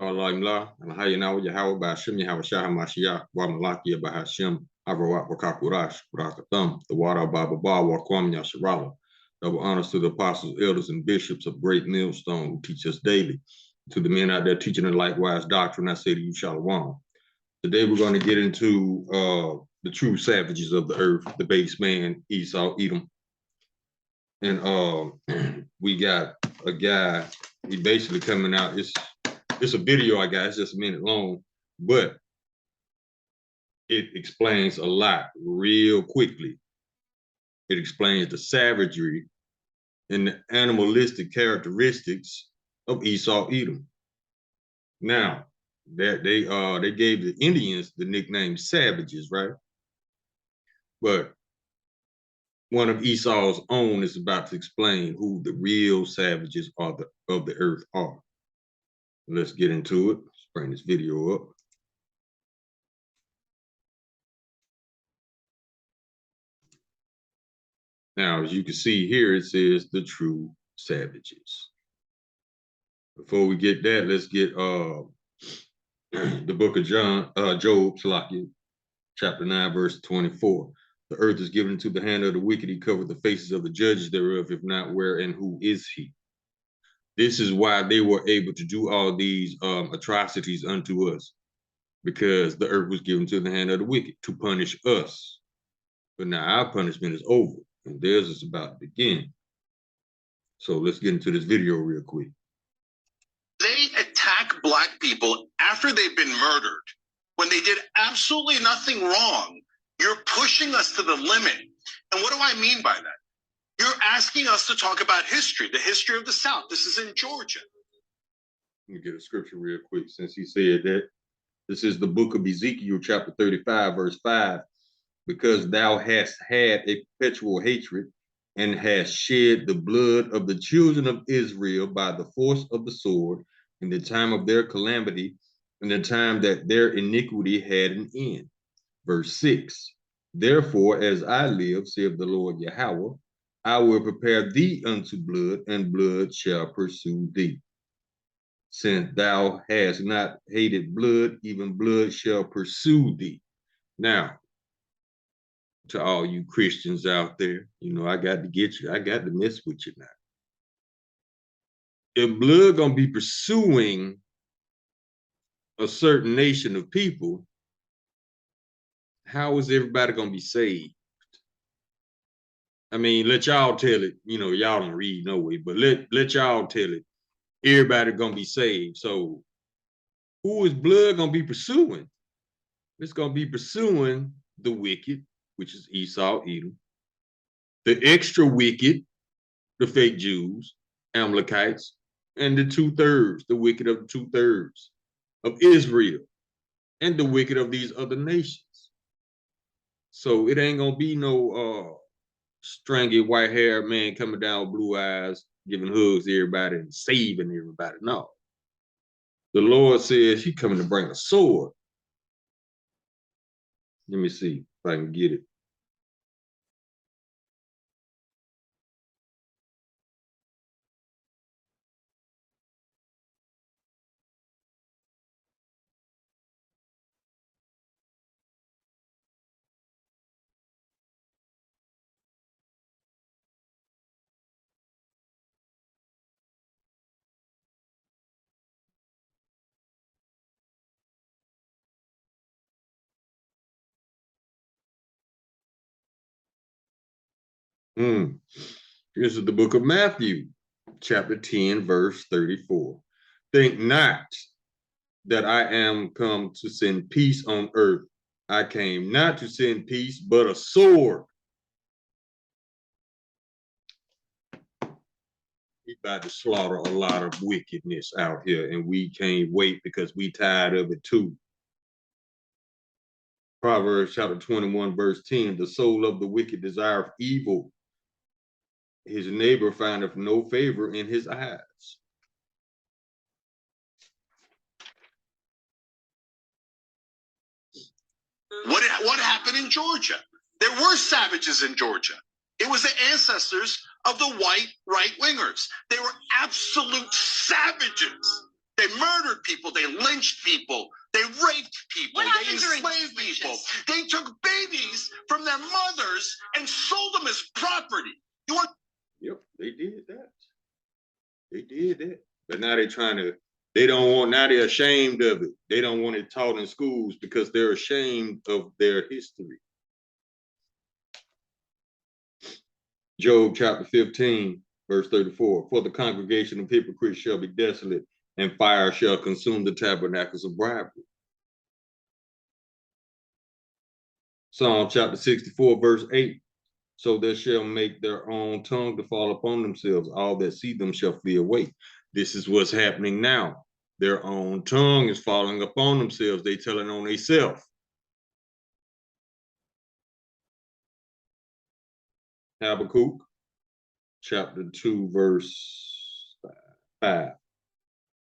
Allah Alhayna Yahweh Bashim Yahweh Shah Mashiach wa Malakia Bahashim Avarat Wakakurash Rakatham, the water Baba Ba Wakwam Yasharala. Double honors to the apostles, elders, and bishops of Great Millstone who teach us daily. To the men out there teaching the likewise doctrine, I say to you, Shalom. Today we're going to get into the true savages of the earth, the base man, Esau, Edom. And we got a guy, he basically coming out, it's a video I got, it's just a minute long, but it explains a lot real quickly. It explains the savagery and the animalistic characteristics of Esau, Edom. Now, that they gave the Indians the nickname savages, right? But one of Esau's own is about to explain who the real savages of the earth are. Let's get into it. Let's bring this video up. Now, as you can see here, it says the true savages. Before we get that, let's get the book of Job, chapter 9, verse 24. The earth is given into the hand of the wicked. He covered the faces of the judges thereof. If not, where and who is he? This is why they were able to do all these atrocities unto us, because the earth was given to the hand of the wicked to punish us. But now our punishment is over, and theirs is about to begin. So let's get into this video real quick. They attack Black people after they've been murdered when they did absolutely nothing wrong. You're pushing us to the limit. And what do I mean by that? You're asking us to talk about history, the history of the South. This is in Georgia. Let me get a scripture real quick since he said that. This is the book of Ezekiel, chapter 35, verse 5. Because thou hast had a perpetual hatred and hast shed the blood of the children of Israel by the force of the sword in the time of their calamity, in the time that their iniquity had an end. Verse 6. Therefore, as I live, saith the Lord Yahweh, I will prepare thee unto blood, and blood shall pursue thee. Since thou hast not hated blood, even blood shall pursue thee. Now, to all you Christians out there, you know, I got to get you. I got to mess with you now. If blood gonna be pursuing a certain nation of people, how is everybody gonna be saved? I mean, let y'all tell it. You know, y'all don't read no way, but let y'all tell it. Everybody gonna be saved. So who is blood gonna be pursuing? It's gonna be pursuing the wicked, which is Esau, Edom, the extra wicked, the fake Jews, Amalekites, and the 2/3, the wicked of the 2/3 of Israel, and the wicked of these other nations. So it ain't gonna be no stringy white-haired man coming down with blue eyes, giving hugs to everybody and saving everybody. No. The Lord says he's coming to bring a sword. Let me see if I can get it. This is the book of Matthew, chapter 10, verse 34. Think not that I am come to send peace on earth. I came not to send peace, but a sword. We about to slaughter a lot of wickedness out here, and we can't wait because we tired of it too. Proverbs chapter 21, verse 10, the soul of the wicked desireth evil. His neighbor findeth no favor in his eyes. What happened in Georgia? There were savages in Georgia. It was the ancestors of the white right-wingers. They were absolute savages. They murdered people. They lynched people. They raped people. What They happened during enslaved these people. lynches? They took babies from their mothers and sold them as property. You want? Yep, they did that. They did that. But now they're trying to, they don't want, now they're ashamed of it. They don't want it taught in schools because they're ashamed of their history. Job chapter 15, verse 34. For the congregation of hypocrites shall be desolate, and fire shall consume the tabernacles of bribery. Psalm chapter 64, verse 8. So they shall make their own tongue to fall upon themselves. All that see them shall flee away. This is what's happening now. Their own tongue is falling upon themselves. They telling on themselves. Habakkuk chapter 2, verse 5.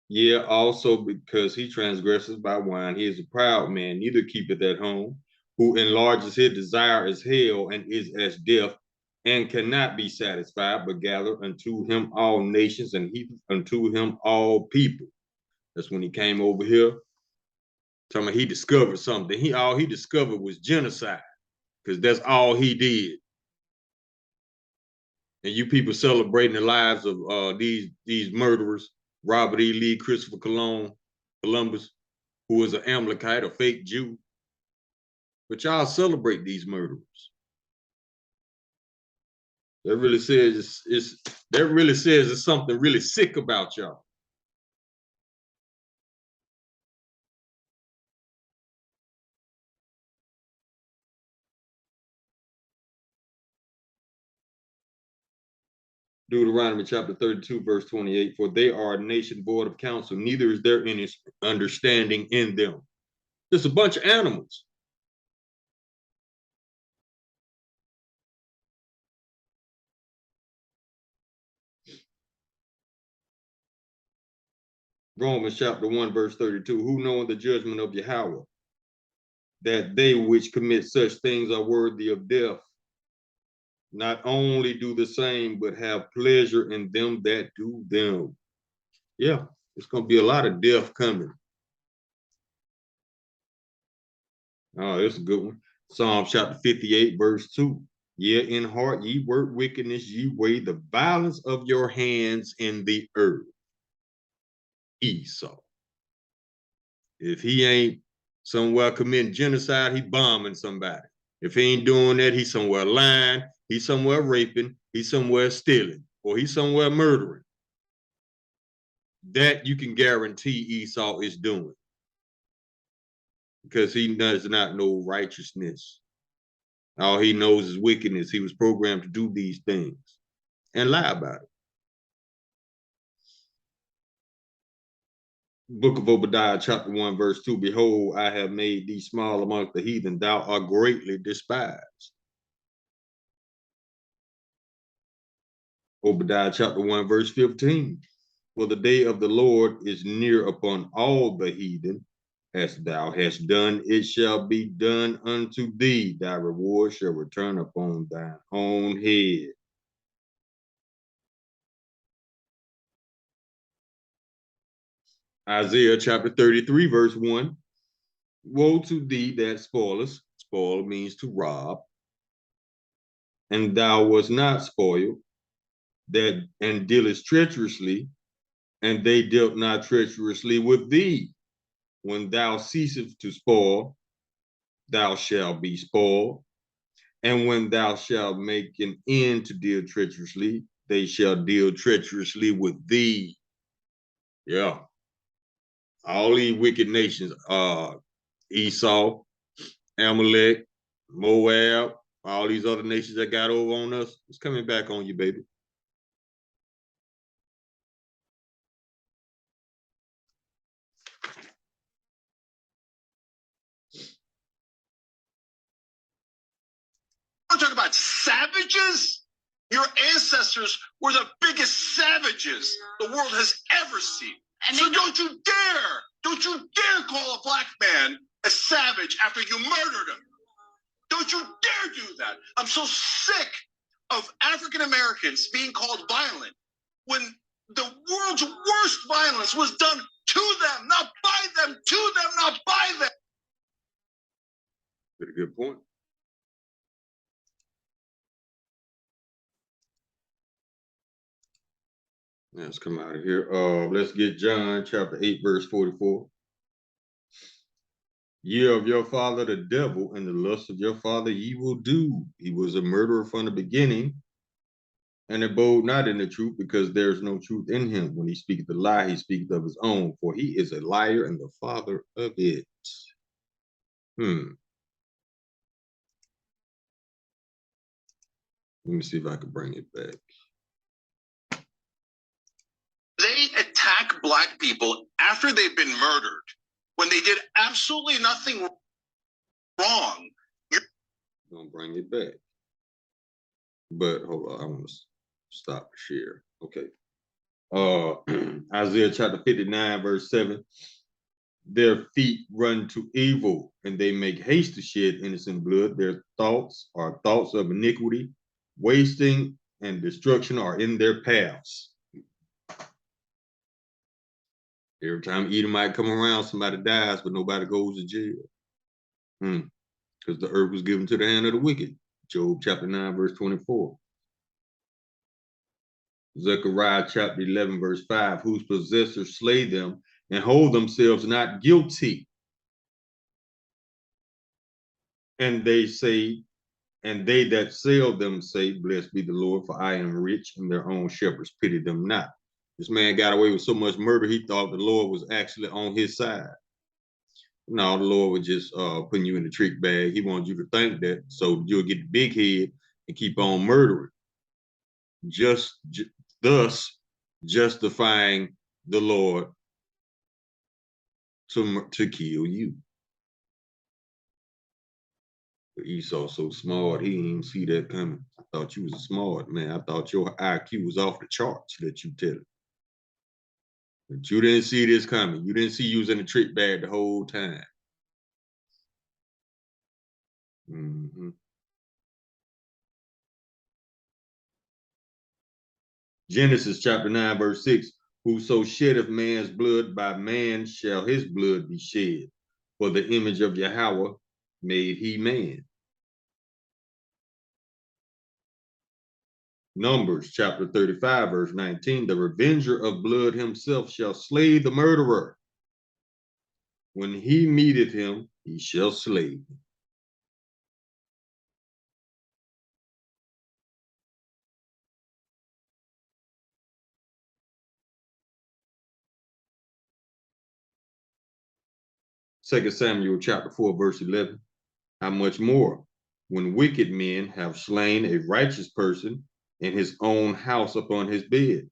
Yeah, also because he transgresses by wine, he is a proud man, neither keepeth at home, who enlarges his desire as hell, and is as death, and cannot be satisfied, but gather unto him all nations, and heap unto him all people. That's when he came over here. Talking about he discovered something. All he discovered was genocide, because that's all he did. And you people celebrating the lives of these murderers, Robert E. Lee, Christopher Columbus, who was an Amalekite, a fake Jew. But y'all celebrate these murderers. That really says it's something really sick about y'all. Deuteronomy chapter 32, verse 28, for they are a nation void of counsel, neither is there any understanding in them. There's a bunch of animals. Romans chapter 1, verse 32, who knoweth the judgment of Yahweh, that they which commit such things are worthy of death, not only do the same, but have pleasure in them that do them. Yeah, it's going to be a lot of death coming. Oh, that's a good one. Psalm chapter 58, verse 2. Yeah, in heart ye work wickedness, ye weigh the violence of your hands in the earth. Esau. If he ain't somewhere committing genocide, he bombing somebody. If he ain't doing that, he's somewhere lying, he's somewhere raping, he's somewhere stealing, or he's somewhere murdering. That you can guarantee Esau is doing. Because he does not know righteousness. All he knows is wickedness. He was programmed to do these things and lie about it. Book of Obadiah, chapter 1, verse 2. Behold, I have made thee small amongst the heathen. Thou art greatly despised. Obadiah, chapter 1, verse 15. For the day of the Lord is near upon all the heathen. As thou hast done, it shall be done unto thee. Thy reward shall return upon thine own head. Isaiah chapter 33, verse 1. Woe to thee that spoilest. Spoil means to rob. And thou wast not spoiled, that and dealest treacherously, and they dealt not treacherously with thee. When thou ceasest to spoil, thou shalt be spoiled. And when thou shalt make an end to deal treacherously, they shall deal treacherously with thee. Yeah. All these wicked nations, Esau, Amalek, Moab, all these other nations that got over on us, it's coming back on you, baby. I'm talking about savages. Your ancestors were the biggest savages the world has ever seen. And so don't you dare call a black man a savage after you murdered him. Don't you dare do that. I'm so sick of African Americans being called violent when the world's worst violence was done to them, not by them, to them, not by them. Pretty good point. Let's come out of here. Let's get John chapter 8, verse 44. Ye of your father the devil, and the lust of your father ye will do. He was a murderer from the beginning, and abode not in the truth, because there is no truth in him. When he speaketh a lie, he speaketh of his own, for he is a liar and the father of it. Let me see if I can bring it back. They attack Black people after they've been murdered when they did absolutely nothing wrong. Don't bring it back. But hold on, I want to stop the share. Okay. Isaiah chapter 59, verse 7. Their feet run to evil, and they make haste to shed innocent blood. Their thoughts are thoughts of iniquity, wasting and destruction are in their paths. Every time Edomite come around, somebody dies, but nobody goes to jail. Because the earth was given to the hand of the wicked. Job chapter 9, verse 24. Zechariah chapter 11, verse 5. Whose possessors slay them and hold themselves not guilty. And they say, and they that sell them say, blessed be the Lord, for I am rich, and their own shepherds pity them not. This man got away with so much murder, he thought the Lord was actually on his side. No, the Lord was just putting you in the trick bag. He wanted you to think that, so you'll get the big head and keep on murdering. Thus justifying the Lord to kill you. But Esau so smart, he didn't even see that coming. I thought you was a smart man. I thought your IQ was off the charts, that you tell it. But you didn't see this coming. You didn't see you was in the trick bag the whole time. Genesis chapter 9, verse 6. Whoso sheddeth man's blood, by man shall his blood be shed. For the image of Yahweh made he man. Numbers chapter 35, verse 19. The revenger of blood himself shall slay the murderer. When he meeteth him, he shall slay him. Second Samuel chapter 4, verse 11. How much more, when wicked men have slain a righteous person in his own house upon his bed,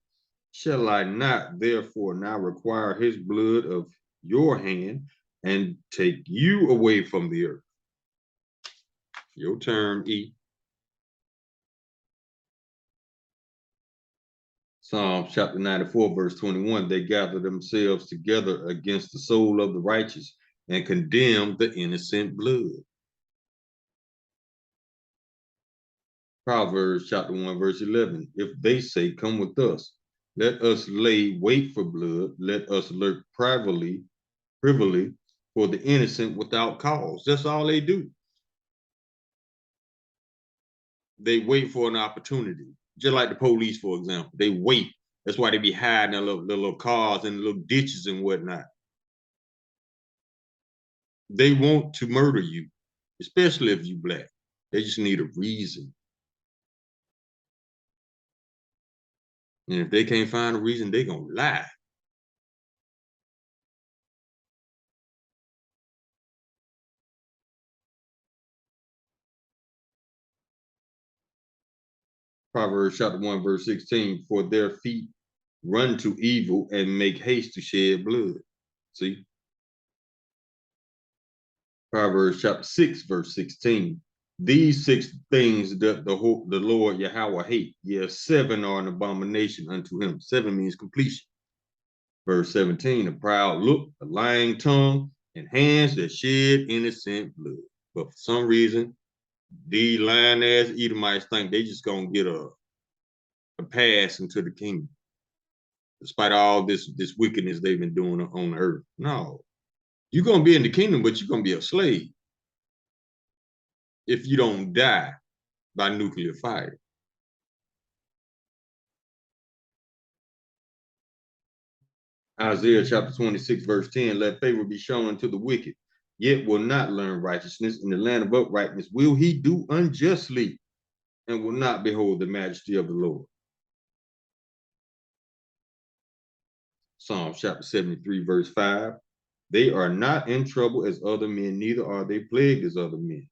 shall I not therefore now require his blood of your hand and take you away from the earth? Your turn, E. Psalms chapter 94, verse 21. They gather themselves together against the soul of the righteous and condemn the innocent blood. Proverbs chapter 1, verse 11. If they say, come with us, let us lay wait for blood, let us lurk privily for the innocent without cause. That's all they do. They wait for an opportunity. Just like the police, for example. They wait. That's why they be hiding their little cars and little ditches and whatnot. They want to murder you, especially if you Black. They just need a reason. And if they can't find a reason, they're going to lie. Proverbs chapter 1, verse 16, for their feet run to evil and make haste to shed blood. See? Proverbs chapter 6, verse 16. These 6 things that the Lord Yahweh hate. Yes, 7 are an abomination unto him. 7 means completion. Verse 17, a proud look, a lying tongue, and hands that shed innocent blood. But for some reason, these lying ass Edomites think they just gonna get a pass into the kingdom. despite all this wickedness they've been doing on earth. No, you're gonna be in the kingdom, but you're gonna be a slave if you don't die by nuclear fire. Isaiah chapter 26, verse 10, let favor be shown unto the wicked, yet will not learn righteousness. In the land of uprightness will he do unjustly, and will not behold the majesty of the Lord. Psalm chapter 73, verse 5, they are not in trouble as other men, neither are they plagued as other men.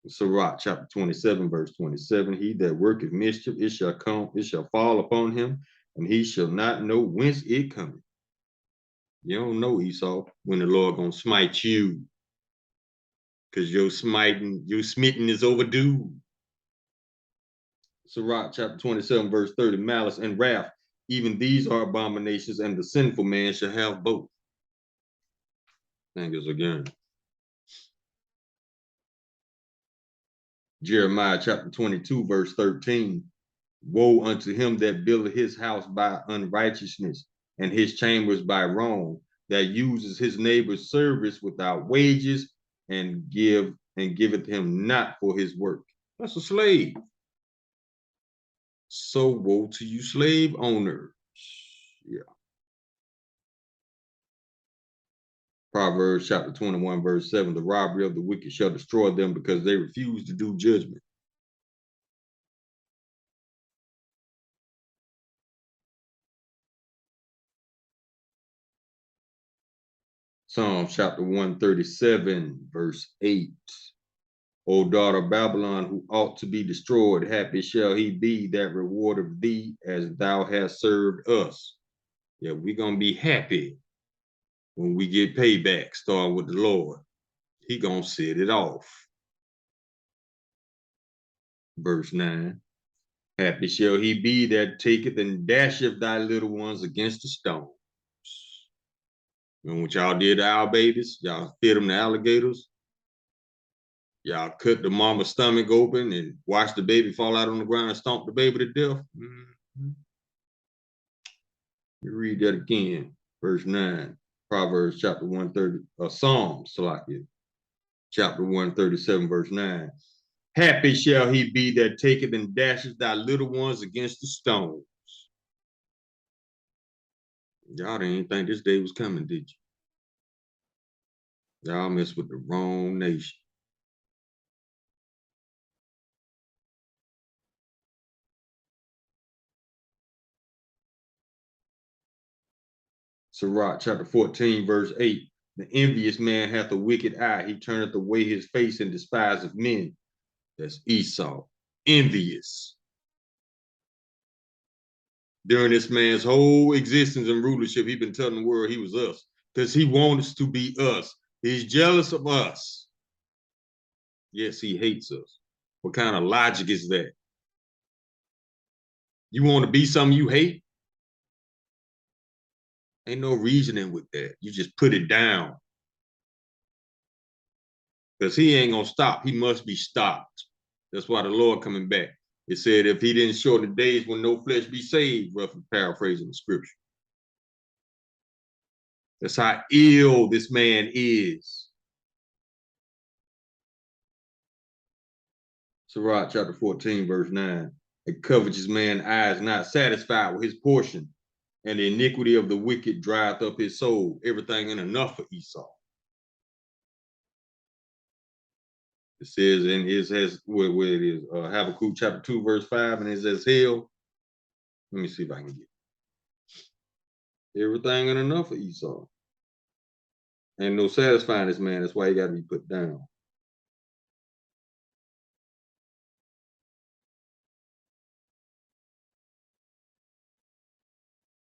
Sirach chapter 27, verse 27, he that worketh mischief, it shall fall upon him, and he shall not know whence it cometh. You don't know, Esau, when the Lord gonna smite you, because your smitten is overdue. Sirach chapter 27, verse 30, malice and wrath, even these are abominations, and the sinful man shall have both. Thank us again. Jeremiah chapter 22, verse 13, woe unto him that buildeth his house by unrighteousness, and his chambers by wrong, that uses his neighbor's service without wages, and giveth him not for his work. That's a slave. So woe to you slave owners. Yeah. Proverbs chapter 21, verse 7, the robbery of the wicked shall destroy them, because they refuse to do judgment. Psalm chapter 137, verse 8. O daughter of Babylon, who ought to be destroyed, happy shall he be that rewardeth thee as thou hast served us. Yeah, we're going to be happy when we get payback, starting with the Lord. He going to set it off. Verse 9. Happy shall he be that taketh and dasheth thy little ones against the stones. Remember what y'all did to our babies? Y'all fed them to alligators. Y'all cut the mama's stomach open and watch the baby fall out on the ground and stomp the baby to death. Mm-hmm. You read that again, verse 9, Proverbs chapter 130, Psalms, Salakia, chapter 137, verse 9. Happy shall he be that taketh and dashes thy little ones against the stones. Y'all didn't think this day was coming, did you? Y'all messed with the wrong nation. Sirach chapter 14, verse 8. The envious man hath a wicked eye. He turneth away his face and despiseth men. That's Esau. Envious. During this man's whole existence and rulership, he's been telling the world he was us, because he wants to be us. He's jealous of us. Yes, he hates us. What kind of logic is that? You want to be something you hate? Ain't no reasoning with that. You just put it down. Because he ain't going to stop. He must be stopped. That's why the Lord coming back. It said, if he didn't show the days when no flesh be saved, roughly paraphrasing the scripture. That's how ill this man is. Sirach chapter 14, verse 9. A covetous man's eyes not satisfied with his portion, and the iniquity of the wicked drieth up his soul. Everything ain't enough for Esau. It says, and it says where it is, Habakkuk chapter 2, verse 5, and it says hell. Let me see if I can get it. Everything ain't enough for Esau. Ain't no satisfying this man. That's why he got to be put down.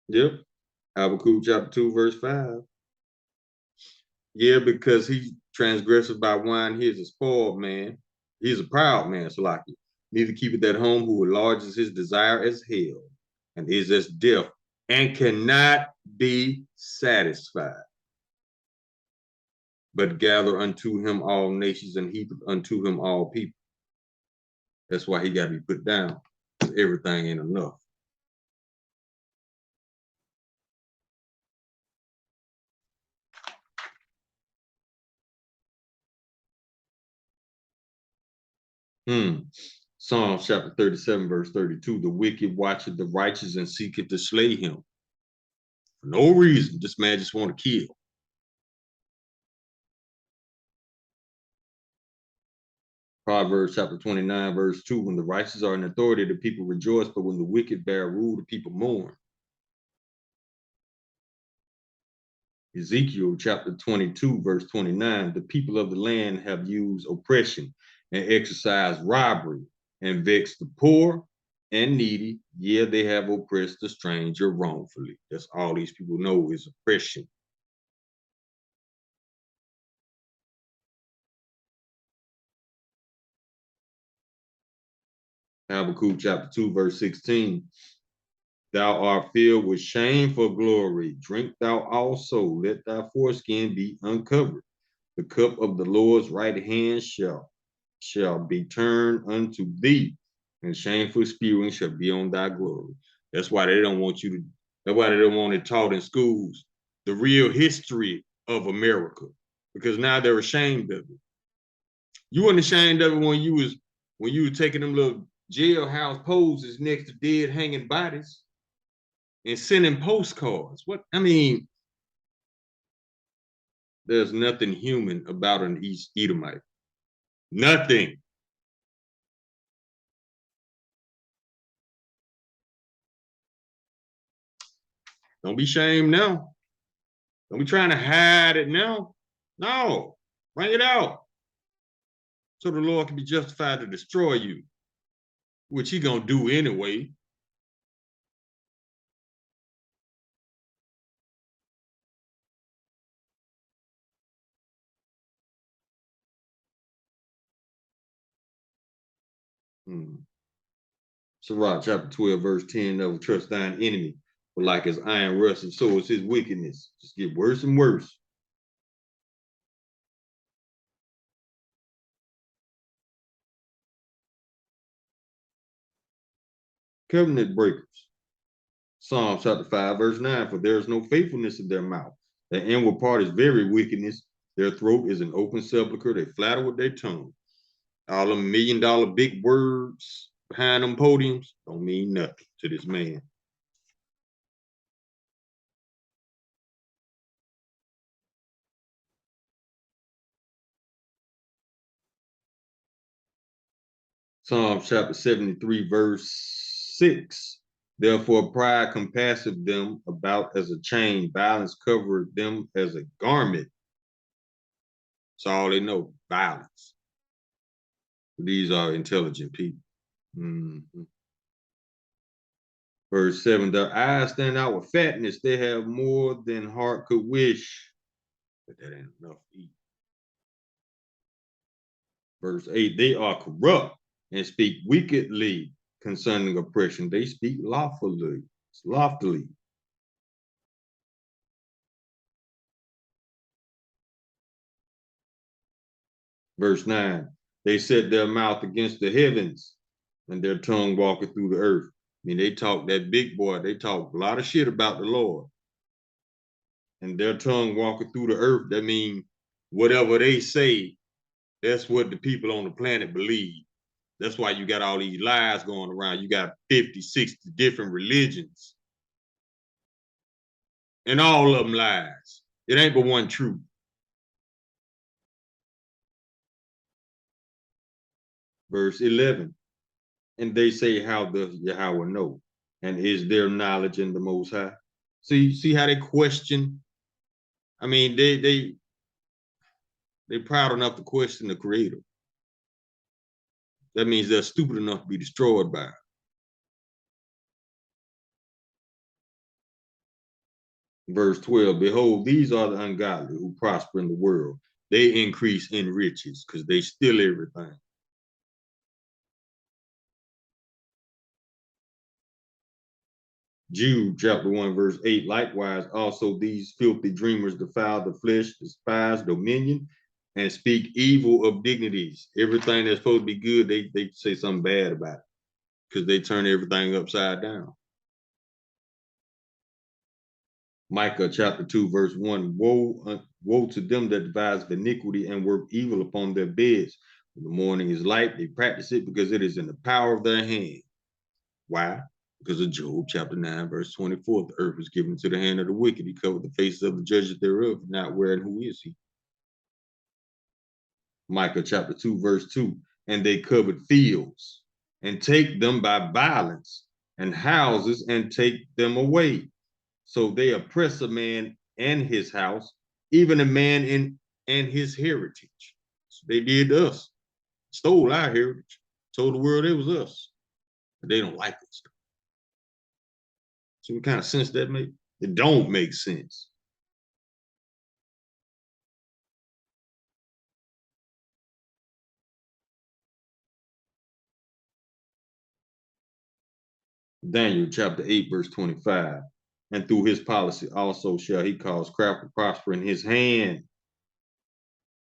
Yep. Habakkuk chapter 2, verse 5. Yeah, because he transgresseth by wine, he is a spoiled man. He's a proud man, Salaki. Neither keepeth at home, who enlarges his desire as hell, and is as death, and cannot be satisfied. But gather unto him all nations, and heap unto him all people. That's why he got to be put down. because everything ain't enough. Psalm chapter 37, verse 32. The wicked watcheth the righteous and seeketh to slay him. For no reason. This man just want to kill. Proverbs chapter 29, verse 2. When the righteous are in authority, the people rejoice, but when the wicked bear rule, the people mourn. Ezekiel chapter 22, verse 29. The people of the land have used oppression and exercised robbery and vexed the poor and needy. Yeah, they have oppressed the stranger wrongfully. That's all these people know is oppression. Habakkuk chapter 2, verse 16. Thou art filled with shame for glory. Drink thou also, let thy foreskin be uncovered. The cup of the Lord's right hand shall be turned unto thee, and shameful spewing shall be on thy glory. That's why they don't want you to, that's why they don't want it taught in schools, the real history of America, because now they're ashamed of it. You weren't ashamed of it when you were taking them little jailhouse poses next to dead hanging bodies and sending postcards. What I mean, there's nothing human about an East Edomite. Nothing. Don't be ashamed now. Don't be trying to hide it now. No, bring it out. So the Lord can be justified to destroy you, which he gonna do anyway. Sirach chapter 12, verse 10, never trust thine enemy, but like his iron rust, and so is his wickedness. Just get worse and worse. Covenant breakers. Psalm chapter 5, verse 9, for there is no faithfulness in their mouth. Their inward part is very wickedness. Their throat is an open sepulchre. They flatter with their tongue. All them $1 million big words behind them podiums don't mean nothing to this man. Psalm chapter 73, verse 6. Therefore, pride compasseth them about as a chain, violence covered them as a garment. That's all they know, violence. These are intelligent people. Verse 7, their eyes stand out with fatness. They have more than heart could wish, but that ain't enough to eat. Verse 8, they are corrupt and speak wickedly concerning oppression. They speak loftily. Verse 9, they set their mouth against the heavens, and their tongue walketh through the earth. I mean, they talk that big boy, they talk a lot of shit about the Lord. And their tongue walketh through the earth. That means whatever they say, that's what the people on the planet believe. That's why you got all these lies going around. You got 50, 60 different religions. And all of them lies. It ain't but one truth. Verse 11. And they say, how does Yahweh know? And is there knowledge in the Most High? See how they question? I mean, they proud enough to question the Creator. That means they're stupid enough to be destroyed by it. Verse 12, behold, these are the ungodly who prosper in the world. They increase in riches because they steal everything. Jude chapter 1, verse 8, likewise, also these filthy dreamers defile the flesh, despise dominion, and speak evil of dignities. Everything that's supposed to be good, they say something bad about it. because they turn everything upside down. Micah chapter 2, verse 1. Woe to them that devise iniquity and work evil upon their beds. When the morning is light, they practice it because it is in the power of their hand. Why? Because of Job chapter 9, verse 24. The earth was given to the hand of the wicked. He covered the faces of the judges thereof, not where and who is he? Micah chapter 2, verse 2. And they covered fields and take them by violence, and houses and take them away. So they oppress a man and his house, even a man and his heritage. So they did to us, stole our heritage, told the world it was us. But they don't like us. So what kind of sense that make? It don't make sense. Daniel chapter 8, verse 25. And through his policy also shall he cause craft to prosper in his hand.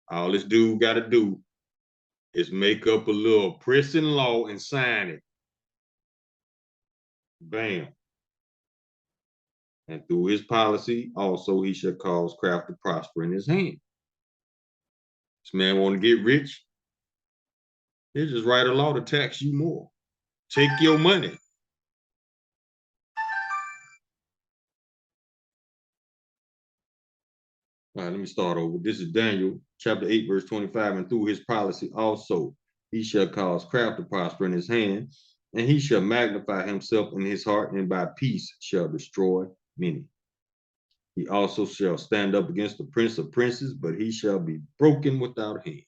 All this dude got to do is make up a little pressing law and sign it. Bam. And through his policy also he shall cause craft to prosper in his hand. This man want to get rich, he'll just write a law to tax you more. Take your money. All right, let me start over. This is Daniel chapter 8, verse 25. And through his policy also he shall cause craft to prosper in his hand, and he shall magnify himself in his heart, and by peace shall destroy many. He also shall stand up against the prince of princes, but he shall be broken without hand.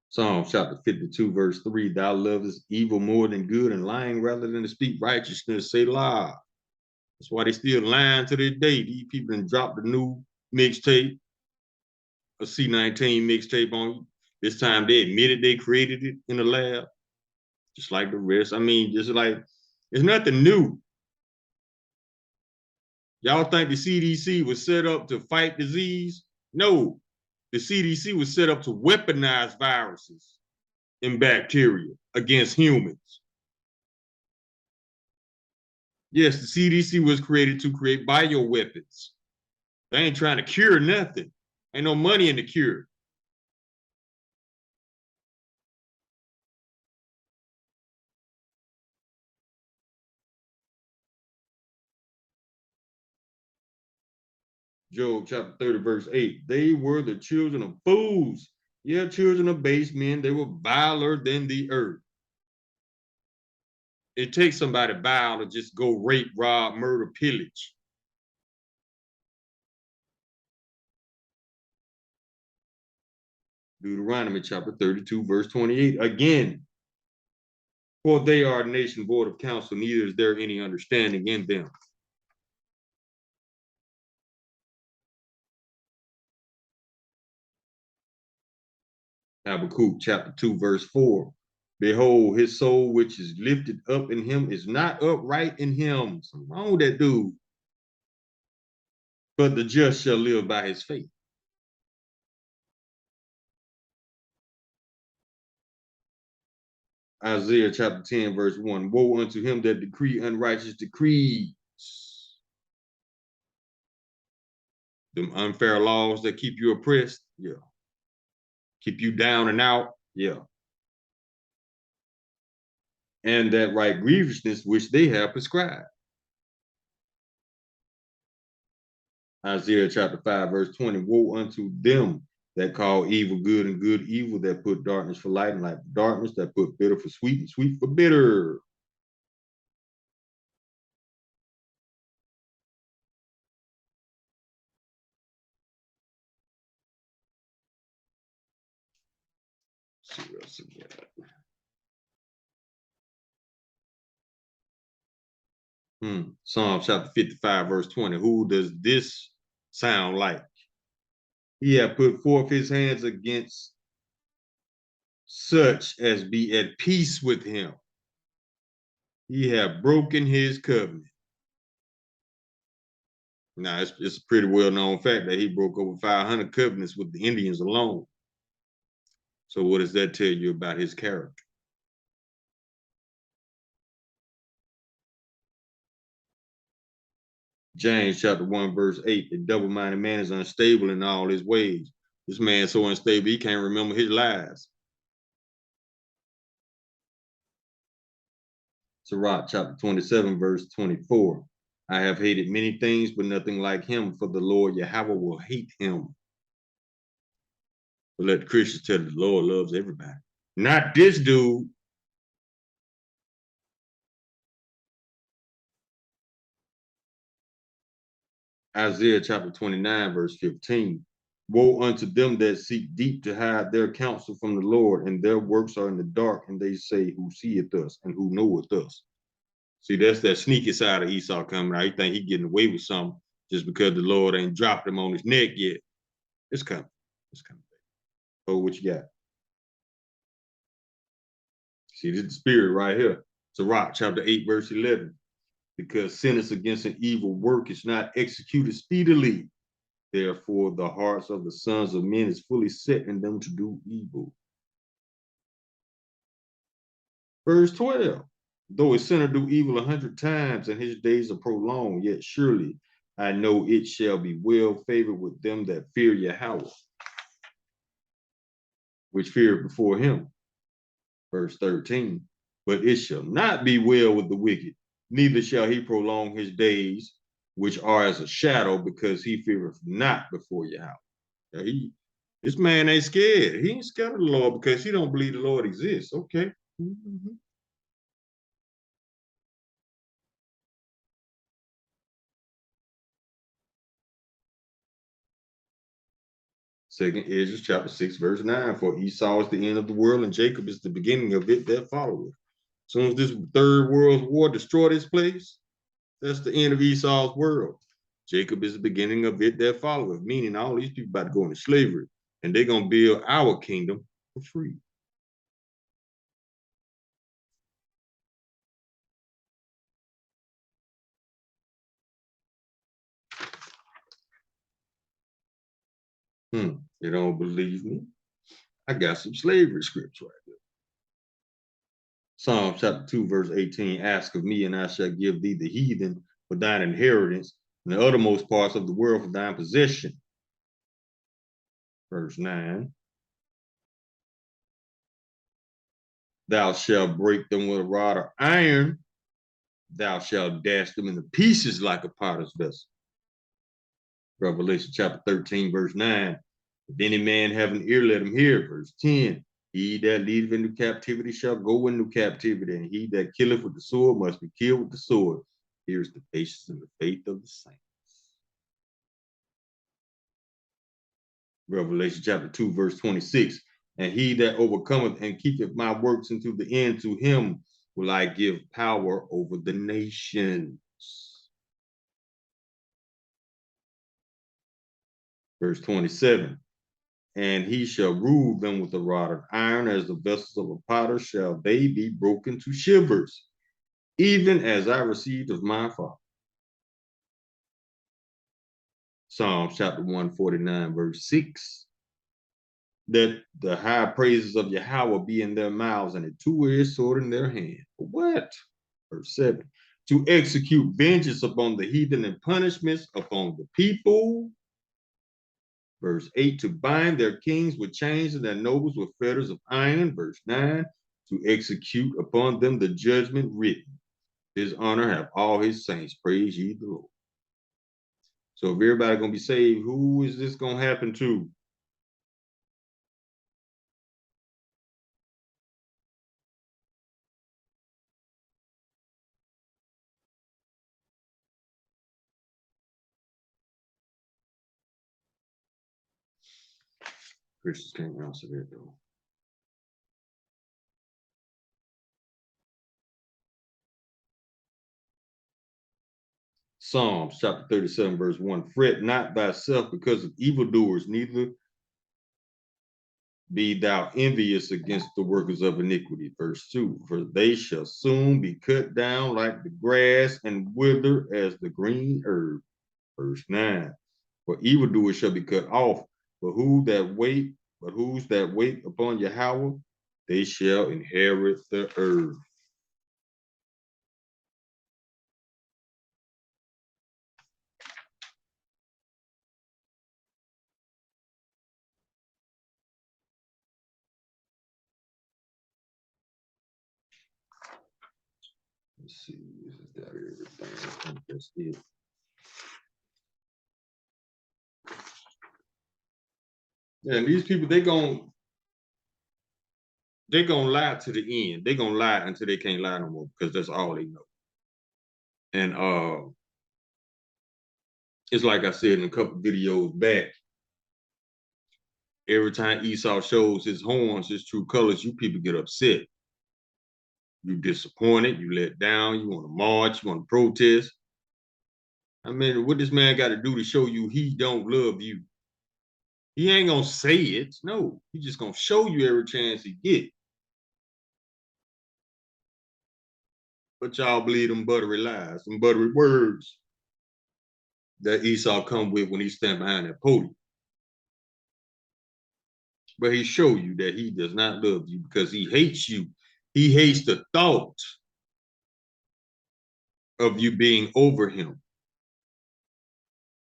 Psalm chapter 52, verse 3. Thou lovest evil more than good, and lying rather than to speak righteousness. Selah. That's why they still lying to this day. These people done dropped the new mixtape, a C19 mixtape on you. This time they admitted they created it in the lab, just like the rest. I mean, just like, it's nothing new. Y'all think the CDC was set up to fight disease? No, the CDC was set up to weaponize viruses and bacteria against humans. Yes, the CDC was created to create bioweapons. They ain't trying to cure nothing. Ain't no money in the cure. Job chapter 30, verse 8. They were the children of fools. Yeah, children of base men. They were viler than the earth. It takes somebody vile to just go rape, rob, murder, pillage. Deuteronomy chapter 32, verse 28. Again, for they are a nation void of counsel, neither is there any understanding in them. Habakkuk chapter 2, verse 4. Behold, his soul which is lifted up in him is not upright in him. Something wrong with that dude. But the just shall live by his faith. Isaiah chapter 10, verse 1. Woe unto him that decree unrighteous decrees. Them unfair laws that keep you oppressed, yeah. Keep you down and out, yeah. And that right grievousness which they have prescribed. Isaiah chapter 5, verse 20. Woe unto them that call evil good and good evil, that put darkness for light and light for darkness, that put bitter for sweet and sweet for bitter. Let's see what else we got. Psalm chapter 55, verse 20. Who does this sound like? He hath put forth his hands against such as be at peace with him. He hath broken his covenant. Now, it's a pretty well-known fact that he broke over 500 covenants with the Indians alone. So what does that tell you about his character? James chapter 1, verse 8, the double-minded man is unstable in all his ways. This man's so unstable, he can't remember his lies. Sirach chapter 27, verse 24. I have hated many things, but nothing like him, for the Lord Yahweh will hate him. But let the Christians tell you the Lord loves everybody. Not this dude. Isaiah chapter 29, verse 15. Woe unto them that seek deep to hide their counsel from the Lord, and their works are in the dark, and they say, who seeth us and who knoweth us? See, that's that sneaky side of Esau coming out. He think he getting away with something just because the Lord ain't dropped him on his neck yet. It's coming. It's coming. Oh, what you got? See, this is the spirit right here. Sirach chapter 8, verse 11. Because sentence against an evil work is not executed speedily. Therefore, the hearts of the sons of men is fully set in them to do evil. Verse 12. Though a sinner do evil 100 times and his days are prolonged, yet surely I know it shall be well favored with them that fear Yahweh, which fear before him. Verse 13. But it shall not be well with the wicked, neither shall he prolong his days, which are as a shadow, because he feareth not before Yahweh. This man ain't scared. He ain't scared of the Lord because he don't believe the Lord exists. Okay. Mm-hmm. Second Ezra chapter 6, verse 9. For Esau is the end of the world, and Jacob is the beginning of it that followeth. As soon as this third world war destroyed this place, that's the end of Esau's world. Jacob is the beginning of it that followeth, meaning all these people about to go into slavery, and they're going to build our kingdom for free. You don't believe me? I got some slavery scripts right there. Psalm chapter 2, verse 18, ask of me, and I shall give thee the heathen for thine inheritance, and the uttermost parts of the world for thine possession. Verse 9, thou shalt break them with a rod of iron, thou shalt dash them into pieces like a potter's vessel. Revelation chapter 13, verse 9, if any man have an ear, let him hear. Verse 10, he that leadeth into captivity shall go into captivity, and he that killeth with the sword must be killed with the sword. Here's the patience and the faith of the saints. Revelation chapter 2, verse 26, and he that overcometh and keepeth my works unto the end, to him will I give power over the nations. Verse 27, and he shall rule them with a rod of iron, as the vessels of a potter shall they be broken to shivers, even as I received of my Father. Psalms chapter 149, verse 6, that the high praises of Yahweh be in their mouths and a two-edged sword in their hand. What? Verse 7, to execute vengeance upon the heathen and punishments upon the people. Verse 8, to bind their kings with chains and their nobles with fetters of iron. Verse 9, to execute upon them the judgment written. His honor have all his saints. Praise ye the Lord. So if everybody going to be saved, who is this going to happen to? Christians can't answer that though. Psalms chapter 37, verse 1, fret not thyself because of evildoers, neither be thou envious against the workers of iniquity. Verse 2, for they shall soon be cut down like the grass and wither as the green herb. Verse 9. For evildoers shall be cut off, but who's that wait upon Yahweh, they shall inherit the earth. Let's see, is that everything? I think that's it. Yeah, and these people, they gonna lie to the end. They gonna lie until they can't lie no more, because that's all they know. And it's like I said in a couple videos back, every time Esau shows his horns, his true colors, you people get upset. You disappointed, you let down, you want to march, you want to protest. I mean, what this man got to do to show you he don't love you? He ain't gonna say it. No, he just gonna show you every chance he get. But y'all believe them buttery lies, them buttery words that Esau come with when he stand behind that podium. But he show you that he does not love you because he hates you. He hates the thought of you being over him,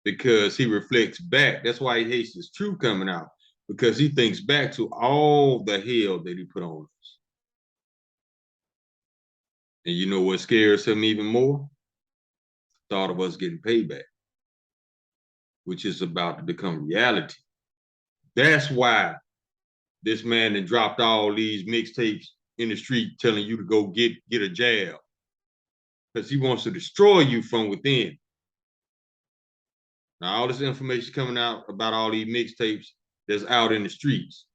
because he reflects back. That's why he hates his truth coming out, because he thinks back to all the hell that he put on us. And you know what scares him even more? The thought of us getting payback, which is about to become reality. That's why this man that dropped all these mixtapes in the street telling you to go get a jab, because he wants to destroy you from within. Now, all this information coming out about all these mixtapes that's out in the streets.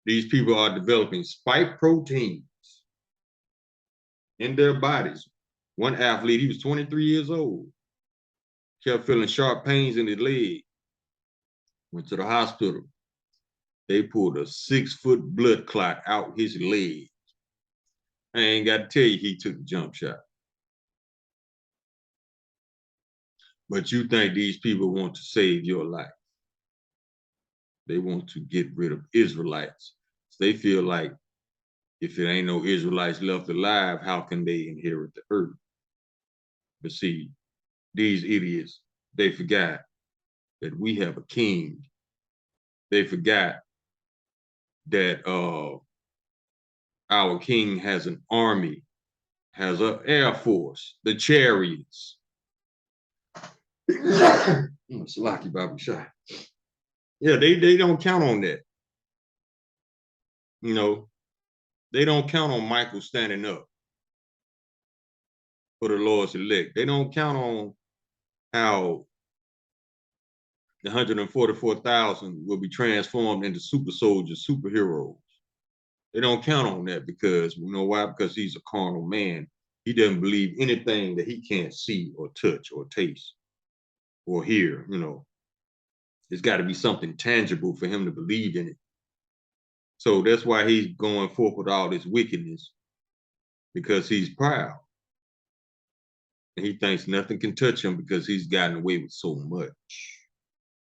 These people are developing spike proteins in their bodies. One athlete, he was 23 years old, kept feeling sharp pains in his leg, went to the hospital. They pulled a 6-foot blood clot out his leg. I ain't got to tell you he took a jump shot. But you think these people want to save your life. They want to get rid of Israelites. So they feel like if it ain't no Israelites left alive, how can they inherit the earth? But see, these idiots, they forgot that we have a king. They forgot that our king has an army, has an air force, the chariots. Salaki Baba Shah. Yeah, they don't count on that. You know, they don't count on Michael standing up for the Lord's elect. They don't count on how the 144,000 will be transformed into super soldiers, superheroes. They don't count on that, because you know why? Because he's a carnal man. He doesn't believe anything that he can't see or touch or taste or hear. You know, it's got to be something tangible for him to believe in it. So that's why he's going forth with all this wickedness, because he's proud. And he thinks nothing can touch him because he's gotten away with so much.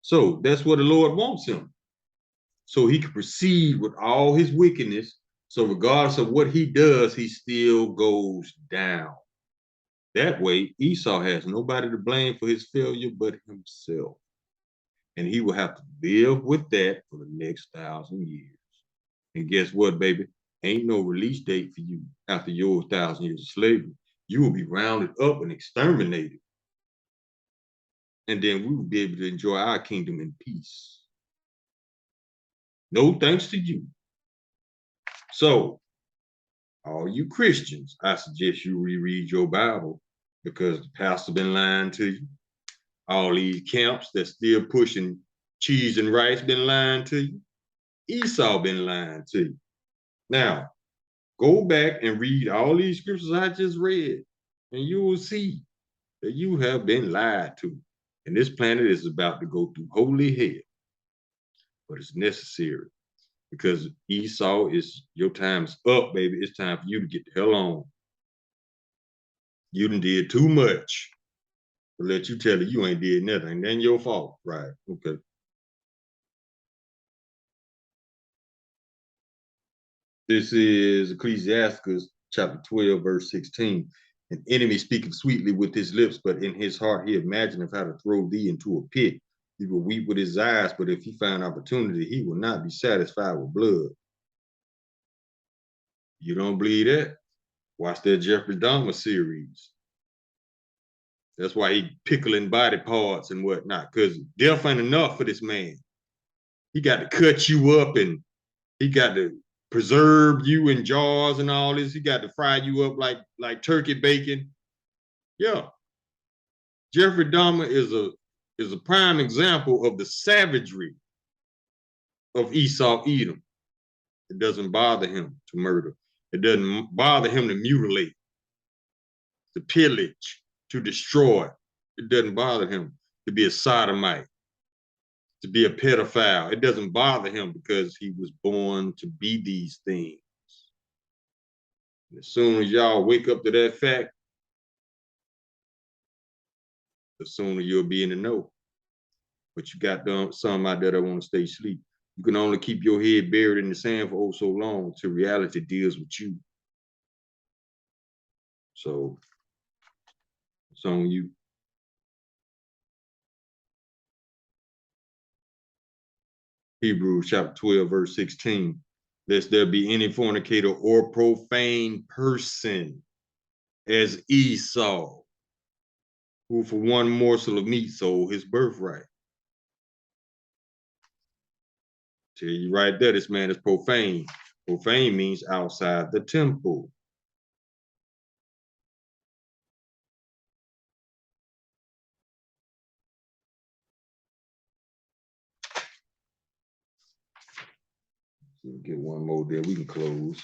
So that's what the Lord wants him. So he can proceed with all his wickedness. So regardless of what he does, he still goes down. That way, Esau has nobody to blame for his failure but himself. And he will have to live with that for the next 1,000 years. And guess what, baby? Ain't no release date for you after your 1,000 years of slavery. You will be rounded up and exterminated. And then we will be able to enjoy our kingdom in peace. No thanks to you. So, all you Christians, I suggest you reread your Bible, because the pastor been lying to you. All these camps that still pushing cheese and rice been lying to you. Esau been lying to you. Now, go back and read all these scriptures I just read, and you will see that you have been lied to. And this planet is about to go through holy hell. But it's necessary, because Esau, is your time's up, baby. It's time for you to get the hell on. You done did too much. But let you tell her you ain't did nothing. Then your fault. Right. Okay. This is Ecclesiastes chapter 12, verse 16. An enemy speaketh sweetly with his lips, but in his heart he imagineth how to throw thee into a pit. He will weep with his eyes, but if he find opportunity, he will not be satisfied with blood. You don't believe that? Watch that Jeffrey Dahmer series. That's why he pickling body parts and whatnot, because death ain't enough for this man. He got to cut you up and he got to preserve you in jars and all this. He got to fry you up like turkey bacon. Yeah. Jeffrey Dahmer is a prime example of the savagery of Esau Edom. It doesn't bother him to murder. It doesn't bother him to mutilate, to pillage, to destroy. It doesn't bother him to be a sodomite, to be a pedophile. It doesn't bother him because he was born to be these things. And as soon as y'all wake up to that fact, the sooner you'll be in the know. But you got some out there that want to stay asleep. You can only keep your head buried in the sand for oh so long till reality deals with you. So it's on you. Hebrews chapter 12, verse 16. Lest there be any fornicator or profane person as Esau, who for one morsel of meat sold his birthright. Tell you right there, this man is profane. Profane means outside the temple. We'll get one more there, we can close.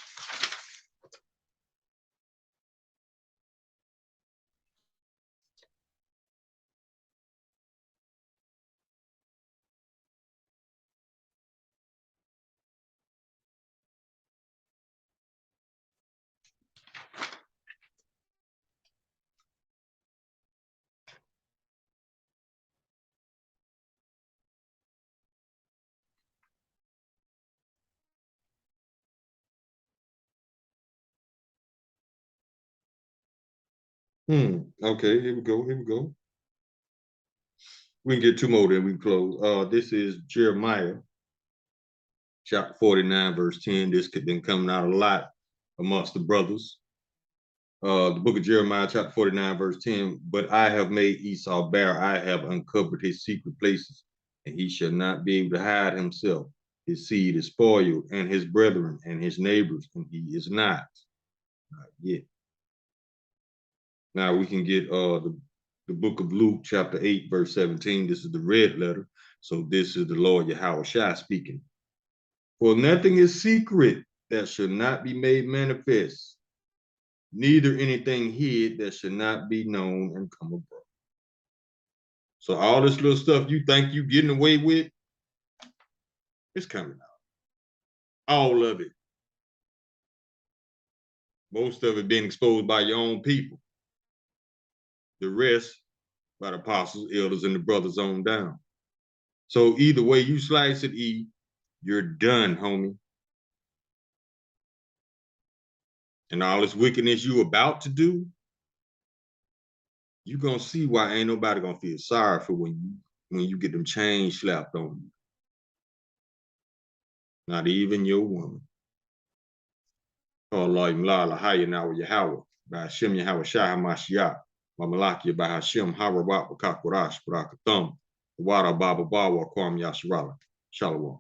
Okay, here we go. We can get two more, then we can close. This is Jeremiah, chapter 49, verse 10. This could been coming out a lot amongst the brothers. The book of Jeremiah, chapter 49, verse 10. But I have made Esau bare, I have uncovered his secret places, and he shall not be able to hide himself. His seed is spoiled, and his brethren and his neighbors, and he is not yet. Now we can get the book of Luke, chapter 8, verse 17. This is the red letter. So this is the Lord Yahushua speaking. For nothing is secret that shall not be made manifest, neither anything hid that should not be known and come abroad. So all this little stuff you think you getting away with, it's coming out. All of it. Most of it being exposed by your own people. The rest by the apostles, elders, and the brothers on down. So either way you slice it, E, you're done, homie. And all this wickedness you about to do, you're gonna see why ain't nobody gonna feel sorry for when you get them chains slapped on you. Not even your woman. Allah Imlala Hayanawa Yahweh, by Hashem Yahweh Shah Mashiach, Mamalakia by Hashem Harawat Bakakurash Barakathum, Wada Baba Bawa Kwam Yasharala. Shalom.